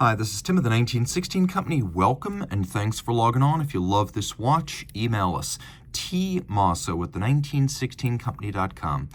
Hi, this is Tim of the 1916 Company. Welcome and thanks for logging on. If you love this watch, email us, tmosso@the1916company.com.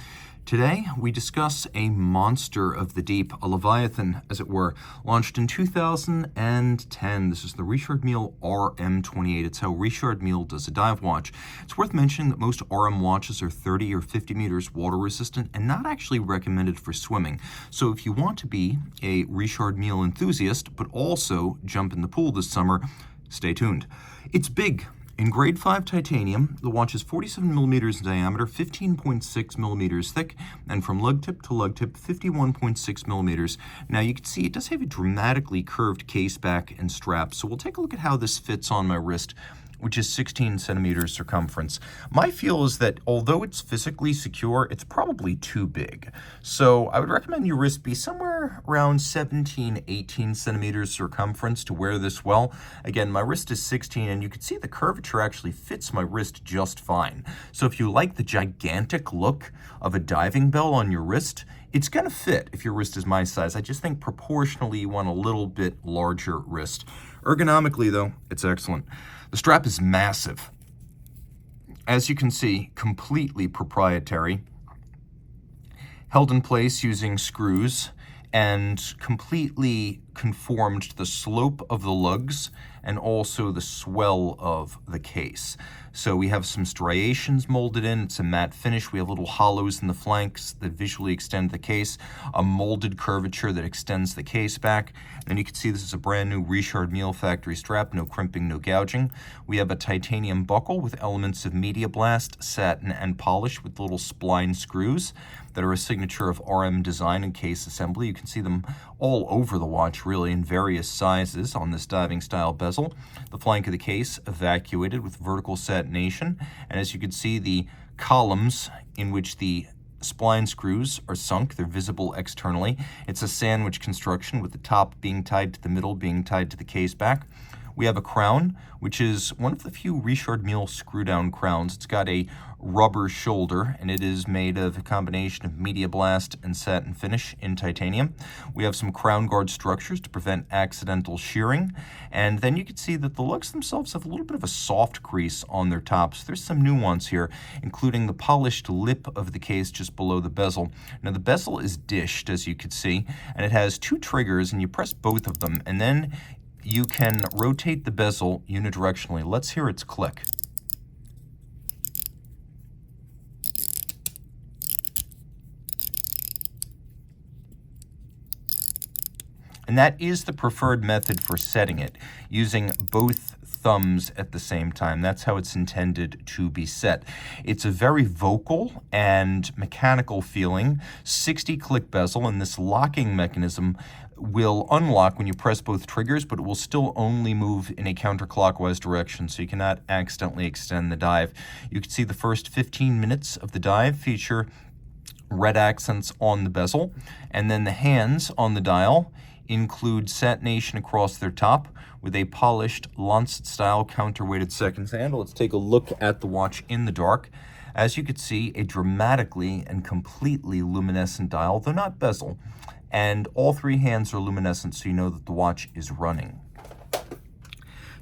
Today, we discuss a monster of the deep, a leviathan, as it were, launched in 2010. This is the Richard Mille RM028. It's how Richard Mille does a dive watch. It's worth mentioning that most RM watches are 30 or 50 meters water resistant and not actually recommended for swimming. So if you want to be a Richard Mille enthusiast, but also jump in the pool this summer, stay tuned. It's big. In grade 5 titanium, the watch is 47 millimeters in diameter, 15.6 millimeters thick, and from lug tip to lug tip, 51.6 millimeters. Now you can see it does have a dramatically curved case back and strap, so we'll take a look at how this fits on my wrist, which is 16 centimeters circumference. My feel is that although it's physically secure, it's probably too big. So I would recommend your wrist be somewhere around 17, 18 centimeters circumference to wear this well. Again, my wrist is 16, and you can see the curvature actually fits my wrist just fine. So if you like the gigantic look of a diving bell on your wrist, it's gonna fit if your wrist is my size. I just think proportionally you want a little bit larger wrist. Ergonomically though, it's excellent. The strap is massive. As you can see, completely proprietary, held in place using screws and completely conformed to the slope of the lugs and also the swell of the case. So we have some striations molded in. It's a matte finish. We have little hollows in the flanks that visually extend the case, a molded curvature that extends the case back. And you can see this is a brand new Richard Mille factory strap, no crimping, no gouging. We have a titanium buckle with elements of media blast, satin, and polish with little spline screws that are a signature of RM design and case assembly. You can see them all over the watch, really, in various sizes on this diving style bezel. The flank of the case evacuated with vertical satination, and as you can see, the columns in which the spline screws are sunk, they're visible externally. It's a sandwich construction with the top being tied to the middle, being tied to the case back. We have a crown, which is one of the few Richard Mille screw-down crowns. It's got a rubber shoulder, and it is made of a combination of media blast and satin finish in titanium. We have some crown guard structures to prevent accidental shearing, and then you can see that the lugs themselves have a little bit of a soft crease on their tops. There's some nuance here, including the polished lip of the case just below the bezel. Now the bezel is dished, as you can see, and it has two triggers, and you press both of them, and then you can rotate the bezel unidirectionally. Let's hear its click. And that is the preferred method for setting it, using both thumbs at the same time. That's how it's intended to be set. It's a very vocal and mechanical feeling 60-click bezel, and this locking mechanism will unlock when you press both triggers, but it will still only move in a counterclockwise direction, so you cannot accidentally extend the dive. You can see the first 15 minutes of the dive feature red accents on the bezel, and then the hands on the dial include satination across their top with a polished Lancet-style counterweighted seconds handle. Let's take a look at the watch in the dark. As you can see, a dramatically and completely luminescent dial, though not bezel, and all three hands are luminescent, so you know that the watch is running.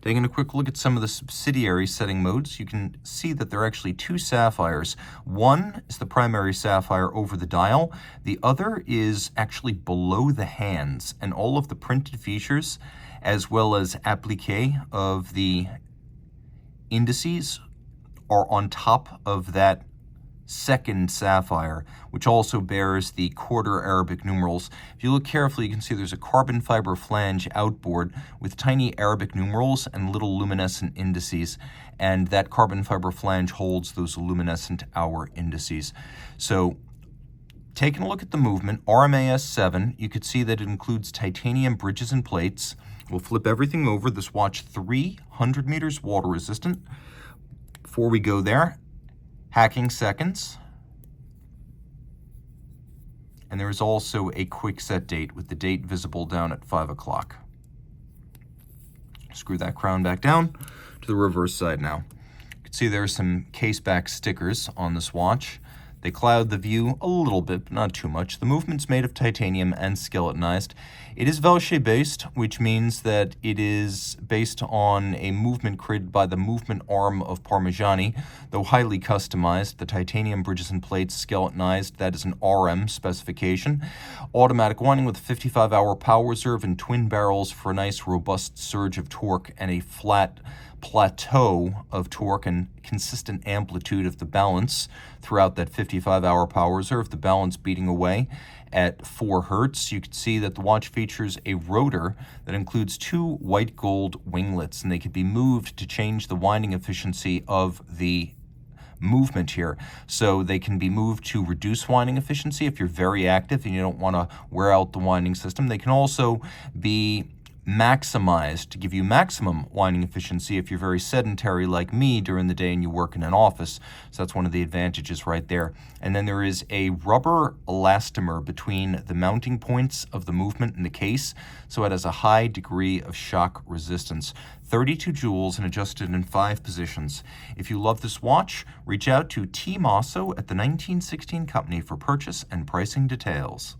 Taking a quick look at some of the subsidiary setting modes, you can see that there are actually two sapphires. One is the primary sapphire over the dial. The other is actually below the hands, and all of the printed features, as well as applique of the indices, are on top of that second sapphire, which also bears the quarter Arabic numerals. If you look carefully, you can see there's a carbon fiber flange outboard with tiny Arabic numerals and little luminescent indices, and that carbon fiber flange holds those luminescent hour indices. So taking a look at the movement, RMAS7, you could see that it includes titanium bridges and plates. We'll flip everything over. This watch 300 meters water resistant. Before we go there, hacking seconds, and there is also a quick set date with the date visible down at 5 o'clock. Screw that crown back down to the reverse side now. You can see there are some case back stickers on this watch. They cloud the view a little bit, but not too much. The movement's made of titanium and skeletonized. It is Velochet based, which means that it is based on a movement created by the movement arm of Parmigiani, though highly customized. The titanium bridges and plates skeletonized. That is an RM specification. Automatic winding with a 55-hour power reserve and twin barrels for a nice robust surge of torque and a flat plateau of torque and consistent amplitude of the balance throughout that 55-hour power reserve, the balance beating away at 4 hertz. You can see that the watch features a rotor that includes 2 white gold winglets, and they can be moved to change the winding efficiency of the movement here. So they can be moved to reduce winding efficiency if you're very active and you don't want to wear out the winding system. They can also be maximized to give you maximum winding efficiency if you're very sedentary like me during the day and you work in an office. So that's one of the advantages right there. And then there is a rubber elastomer between the mounting points of the movement and the case, so it has a high degree of shock resistance. 32 joules and adjusted in 5 positions. If you love this watch, reach out to Team Mosso at the 1916 Company for purchase and pricing details.